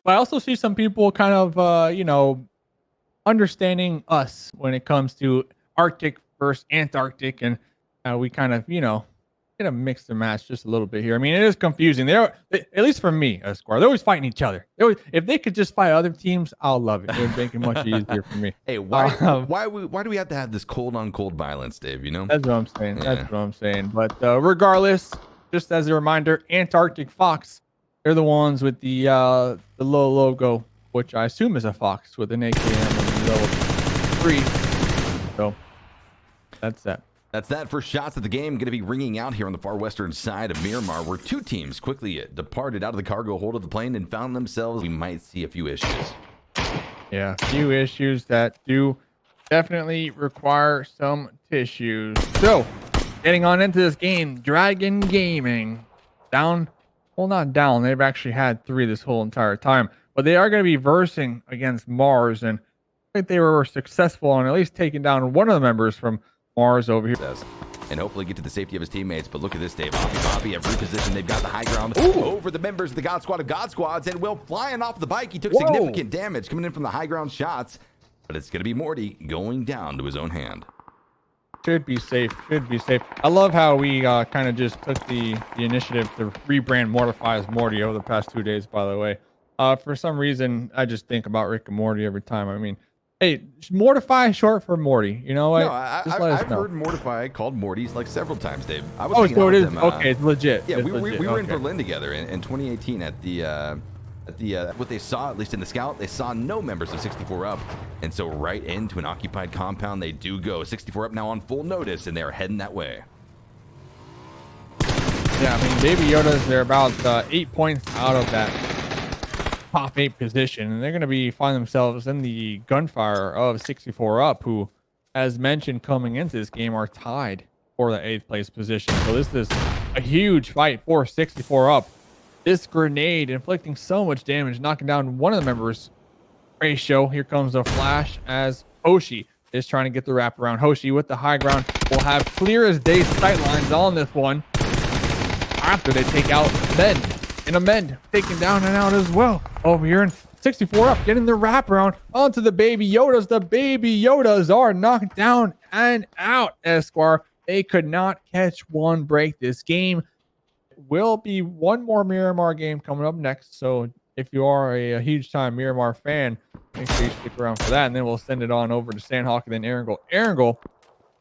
But I also see some people kind of, understanding us when it comes to Arctic versus Antarctic, and we kind of, get a mix and match just a little bit here. I mean, it is confusing. At least for me, Esquire, they're always fighting each other. If they could just fight other teams, I'll love it. It would make it much easier for me. Hey, why do we have to have this cold on cold violence, Dave? That's what I'm saying. Yeah. That's what I'm saying. But regardless, just as a reminder, Antarctic Fox, they're the ones with the low logo, which I assume is a fox with an AKM and level 3. So that's that. That's that for shots of the game. Going to be ringing out here on the far western side of Miramar, where two teams quickly departed out of the cargo hold of the plane and found themselves. We might see a few issues. Yeah, a few issues that do definitely require some tissues. So, getting on into this game, Dragon Gaming down. Well, not down. They've actually had 3 this whole entire time, but they are going to be versing against Mars, and I think they were successful on at least taking down one of the members from Mars over here. And hopefully get to the safety of his teammates. But look at this, Dave. Bobby have repositioned. They've got the high ground over the members of the God Squad of God Squads. And Will flying off the bike. He took significant damage coming in from the high ground shots. But it's going to be Morty going down to his own hand. Should be safe. Should be safe. I love how we kind of just took the initiative to rebrand Mortify as Morty over the past 2 days, by the way. For some reason, I just think about Rick and Morty every time. I mean, hey, Mortify short for Morty. You know what? No, I've heard Mortify called Morty's like several times, Dave. I was so it is. Okay, it's legit. Yeah, it's we legit. were in Berlin together in 2018 at the what they saw, at least in the scout, they saw no members of 64 Up, and so right into an occupied compound they do go. 64 Up now on full notice, and they're heading that way. Yeah, I mean, Baby Yoda's, they're about 8 points out of that top 8 position, and they're going to find themselves in the gunfire of 64 Up, who, as mentioned coming into this game, are tied for the 8th place position. So this is a huge fight for 64 Up. This grenade inflicting so much damage, knocking down one of the members. Ratio, here comes a flash as Hoshi is trying to get the wraparound. Hoshi with the high ground will have clear as day sight lines on this one. After they take out Mend, and a Mend taken down and out as well. Over here in 64 Up, getting the wraparound onto the Baby Yodas. The Baby Yodas are knocked down and out, Esquire. They could not catch one break this game. Will be one more Miramar game coming up next, so if you are a huge time Miramar fan, make sure you stick around for that, and then we'll send it on over to Sandhawk and then Erangel.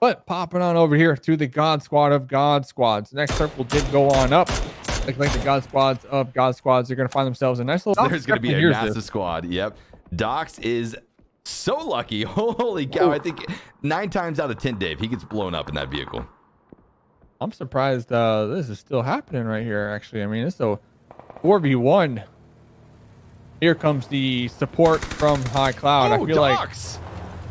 But popping on over here to the God Squad of God Squads. Next circle did go on up. Looks like the God Squads of God Squads are going to find themselves a nice little. There's going to be a massive squad. Yep. Dox is so lucky. Holy cow. I think 9 times out of 10, Dave, he gets blown up in that vehicle. I'm surprised this is still happening right here, actually. I mean, it's a 4v1. Here comes the support from High Cloud. I feel Dox. like,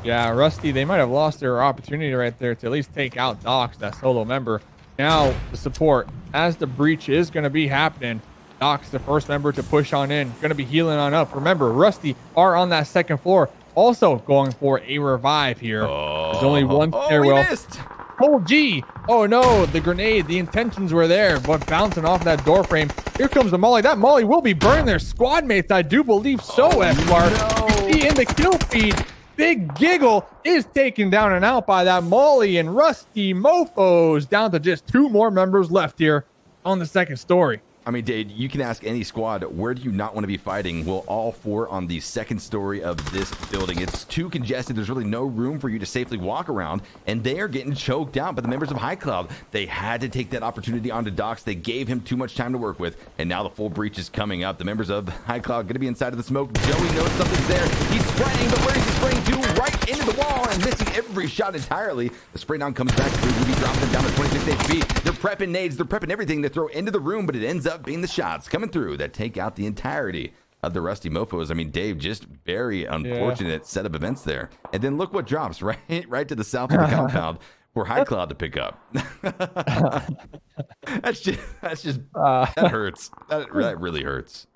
yeah, Rusty, they might have lost their opportunity right there to at least take out Dox, that solo member. Now, the support, as the breach is going to be happening, Dox, the first member to push on in, going to be healing on up. Remember, Rusty are on that second floor, also going for a revive here. There's only one stairwell. We missed. Oh, gee. Oh, no. The grenade. The intentions were there, but bouncing off that door frame. Here comes the Molly. That Molly will be burning their squad mates. I do believe so, Esquire. No. You see in the kill feed, Big Giggle is taken down and out by that Molly, and Rusty Mofos down to just 2 more members left here on the second story. I mean, Dave, you can ask any squad, where do you not want to be fighting? Well, all 4 on the second story of this building. It's too congested. There's really no room for you to safely walk around, and they are getting choked out by the members of High Cloud. They had to take that opportunity onto Dox. They gave him too much time to work with, and now the full breach is coming up. The members of High Cloud going to be inside of the smoke. Joey knows something's there. He's spraying, but where is he spraying to? Right into the wall and missing every shot entirely. The spray down comes back through. Ruby drops him down to 26 HP. They're prepping nades. They're prepping everything to throw into the room, but it ends up being the shots coming through that take out the entirety of the Rusty Mofos. I mean, Dave, just very unfortunate set of events there. And then look what drops right to the south of the compound for High Cloud to pick up. that's just that hurts. That really hurts.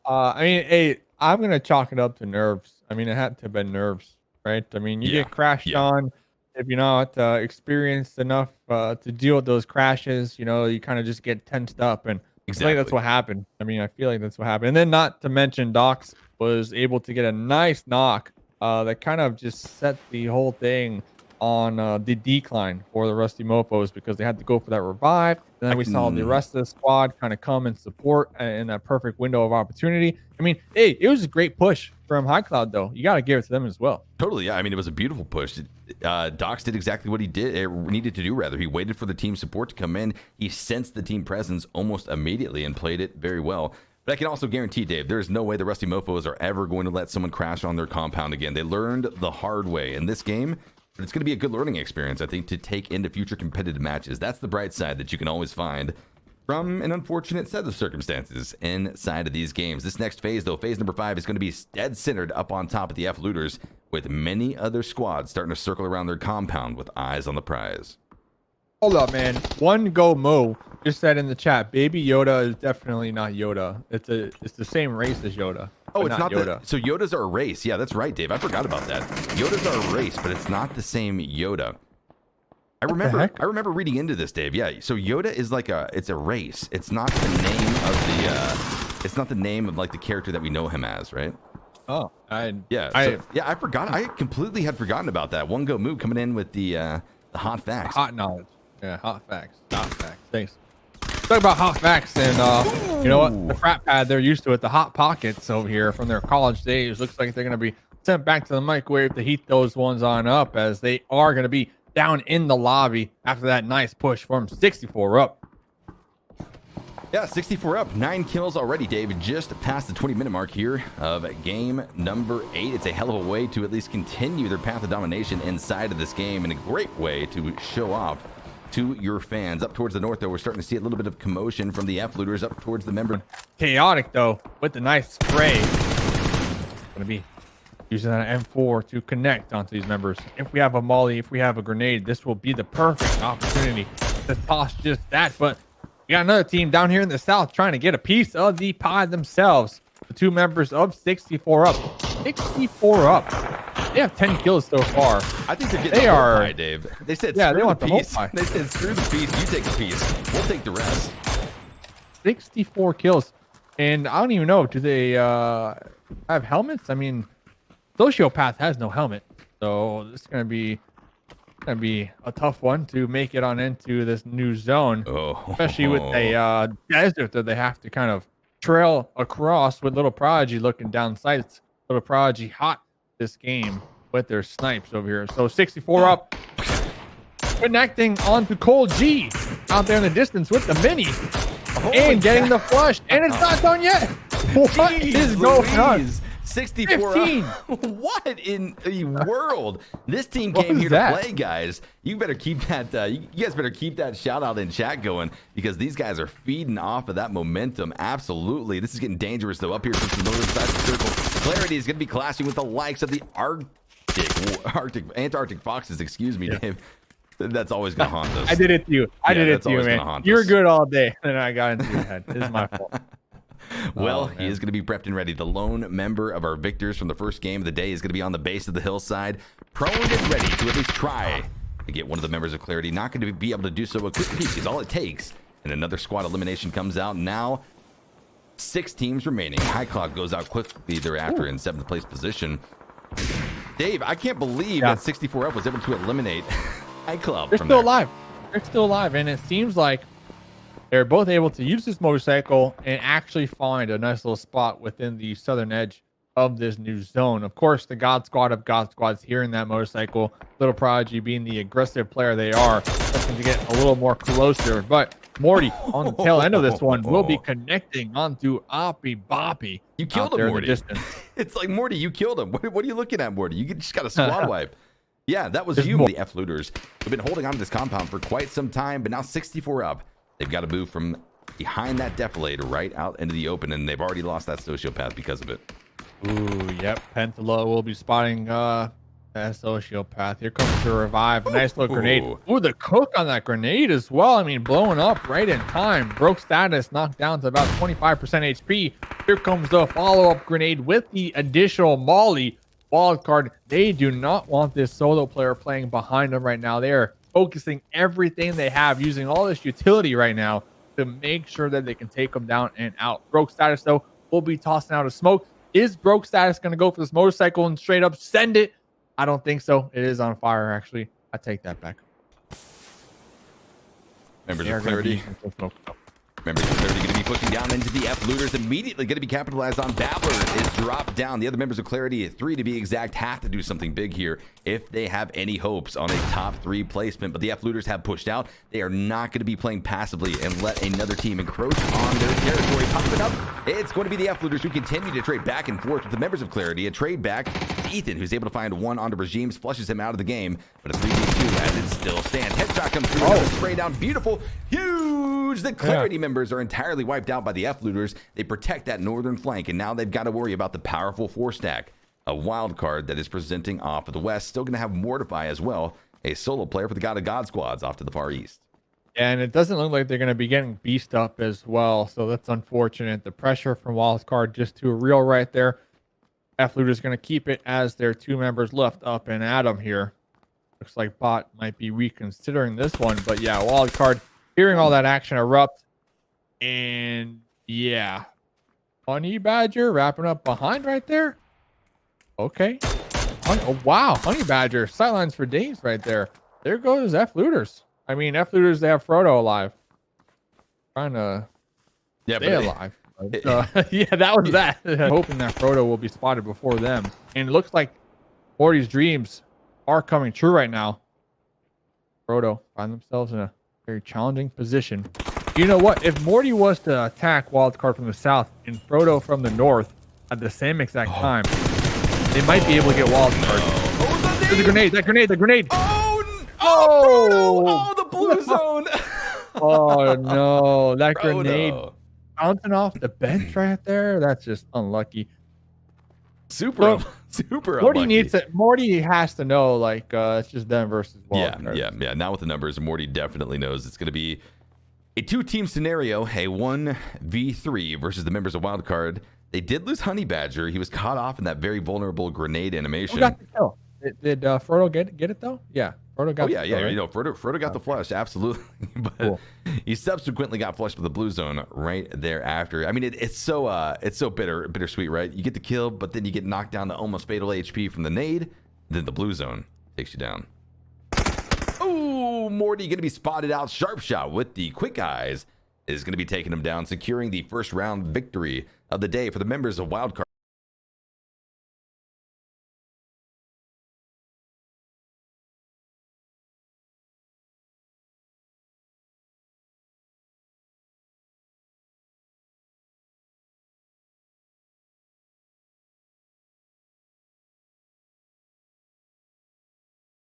I mean, hey, I'm gonna chalk it up to nerves. I mean, it had to have been nerves, right? I mean, you get crashed on. If you're not experienced enough to deal with those crashes, you know, you kind of just get tensed up. And Like that's what happened. I mean, I feel like that's what happened. And then not to mention Docs was able to get a nice knock that kind of just set the whole thing on the decline for the Rusty Mofos because they had to go for that revive. And then we saw the rest of the squad kind of come and support in that perfect window of opportunity. I mean, hey, it was a great push from High Cloud, though. You got to give it to them as well. Totally, yeah. I mean, it was a beautiful push. Docs did exactly what he needed to do, rather. He waited for the team support to come in. He sensed the team presence almost immediately and played it very well. But I can also guarantee, Dave, there's no way the Rusty Mofos are ever going to let someone crash on their compound again. They learned the hard way in this game. But it's going to be a good learning experience, I think, to take into future competitive matches. That's the bright side that you can always find from an unfortunate set of circumstances inside of these games. This next phase, though, phase number 5, is going to be dead centered up on top of the F looters, with many other squads starting to circle around their compound with eyes on the prize. Hold up, man. One Go Mo just said in the chat, Baby Yoda is definitely not Yoda. It's the same race as Yoda. Oh, it's not Yoda. So Yodas are a race. Yeah, that's right, Dave. I forgot about that. Yodas are a race, but it's not the same Yoda. I remember reading into this, Dave. Yeah. So Yoda is like it's a race. It's not the name of it's not the name of like the character that we know him as, right? Oh, I forgot. I completely had forgotten about that. One Go Move coming in with the hot facts. Hot knowledge. Yeah, hot facts. Hot facts. Thanks. Talk about hot facts, and you know what? The frat pad, they're used to it. The hot pockets over here from their college days looks like they're going to be sent back to the microwave to heat those ones on up, as they are going to be down in the lobby after that nice push from 64 up. Yeah, 64 up, 9 kills already, Dave. Just past the 20-minute mark here of game number 8. It's a hell of a way to at least continue their path of domination inside of this game, and a great way to show off to your fans. Up towards the north, though, we're starting to see a little bit of commotion from the F looters up towards the member. Chaotic, though, with the nice spray. Going to be using that M4 to connect onto these members. If we have a molly, if we have a grenade, this will be the perfect opportunity to toss just that. But we got another team down here in the south trying to get a piece of the pie themselves. The 2 members of 64 up. 64 up. They have 10 kills so far. I think they're getting the whole pie, Dave. They said, yeah, screw they want the the whole piece. pie. They said, screw the piece. You take the piece. We'll take the rest. 64 kills. And I don't even know, do they have helmets? I mean, Sociopath has no helmet. So this is going to be a tough one to make it on into this new zone. Especially with a desert that they have to kind of trail across, with Little Prodigy looking down sights. Little Prodigy hot this game with their snipes over here. So 64 up, connecting onto Cole G out there in the distance with the mini, and getting the flush, and it's not done yet. What is going on? 64 up. What in the world? This team came here to play, guys. You better keep that. You guys better keep that shout out in chat going, because these guys are feeding off of that momentum. Absolutely. This is getting dangerous, though. Up here from the northern side of the circle, Clarity is going to be clashing with the likes of the Antarctic foxes. Excuse me, Dave. That's always going to haunt us. I did it to you. I did it to you, man. You were good all day, and I got into your head. This is my fault. Well, he is going to be prepped and ready. The lone member of our victors from the first game of the day is going to be on the base of the hillside, prone and ready to at least try to get one of the members of Clarity. Not going to be able to do so. A quick peek is all it takes. And another squad elimination comes out. Now, 6 teams remaining. High Cloud goes out quickly thereafter in 7th place position. Dave, I can't believe that 64 up was able to eliminate High Cloud. They're still alive. They're still alive. And it seems like they're both able to use this motorcycle and actually find a nice little spot within the southern edge of this new zone. Of course, the God Squad of God Squads here in that motorcycle. Little Prodigy being the aggressive player they are, looking to get a little more closer. But Morty on the tail end of this one will be connecting onto Oppie Boppie. You killed him, Morty. It's like, Morty, you killed him. What are you looking at, Morty? You just got a squad wipe. Yeah, that was you. The F looters have been holding on to this compound for quite some time, but now 64 up. They've got to move from behind that defilator right out into the open, and they've already lost that sociopath because of it. Ooh, yep. Pentala will be spotting that sociopath. Here comes the revive. Nice little grenade. Ooh, the cook on that grenade as well. I mean, blowing up right in time. Broke status, knocked down to about 25% HP. Here comes the follow-up grenade with the additional molly. Wildcard, they do not want this solo player playing behind them right now. They are focusing everything they have, using all this utility right now to make sure that they can take them down and out. Broke Status, though, will be tossing out a smoke. Is Broke Status going to go for this motorcycle and straight up send it? I don't think so. It is on fire, actually. I take that back. Members of Clarity. Members of Clarity going to be pushing down into the F looters. Immediately going to be capitalized on. Babbler is dropped down. The other members of Clarity, 3 to be exact, have to do something big here if they have any hopes on a top 3 placement. But the F looters have pushed out. They are not going to be playing passively and let another team encroach on their territory. Popping up, it's going to be the F looters who continue to trade back and forth with the members of Clarity. A trade back. Ethan, who's able to find one onto Regimes, flushes him out of the game. But a 3v2 as it still stands. Headshot comes through. Oh. Spray down. Beautiful. Huge. The Clarity members are entirely wiped out by the F looters. They protect that northern flank, and now they've got to worry about the powerful 4-stack. A wild card that is presenting off of the west. Still going to have Mortify as well. A solo player for the God of God squads off to the far east. And it doesn't look like they're going to be getting beast up as well. So that's unfortunate. The pressure from Wildcard just too real right there. F Loot is going to keep it as their 2 members left up and Adam here. Looks like Bot might be reconsidering this one. But yeah, Wildcard hearing all that action erupt. And yeah, Honey Badger wrapping up behind right there. Okay. Oh, wow. Honey Badger. Sidelines for days right there. There goes F Looters. I mean, F Looters, they have Frodo alive. Trying to stay alive. Yeah, that was that. Hoping that Frodo will be spotted before them. And it looks like Morty's dreams are coming true right now. Frodo find themselves in a very challenging position. You know what? If Morty was to attack Wildcard from the south and Frodo from the north at the same exact time, they might be able to get Wildcard. Oh, there's a grenade. That grenade. Oh, Frodo! Oh, the blue zone. Oh no, that Frodo. Grenade bouncing off the bench right there. That's just unlucky. Super Morty unlucky. Morty has to know, like, it's just them versus Wildcard. Yeah. Now with the numbers, Morty definitely knows it's going to be a 2-team scenario, a 1v3 versus the members of Wildcard. They did lose Honey Badger. He was caught off in that very vulnerable grenade animation. Who got the kill? Did Frodo get it though? Yeah, Frodo got. Oh yeah, the kill, yeah. right? You know, Frodo got the flush, absolutely. But Cool. he subsequently got flushed with the blue zone right thereafter. I mean, it's so bittersweet, right? You get the kill, but then you get knocked down to almost fatal HP from the nade. Then the blue zone takes you down. Oh, Morty going to be spotted out. Sharp shot with the quick eyes is going to be taking him down, securing the first round victory of the day for the members of Wildcard.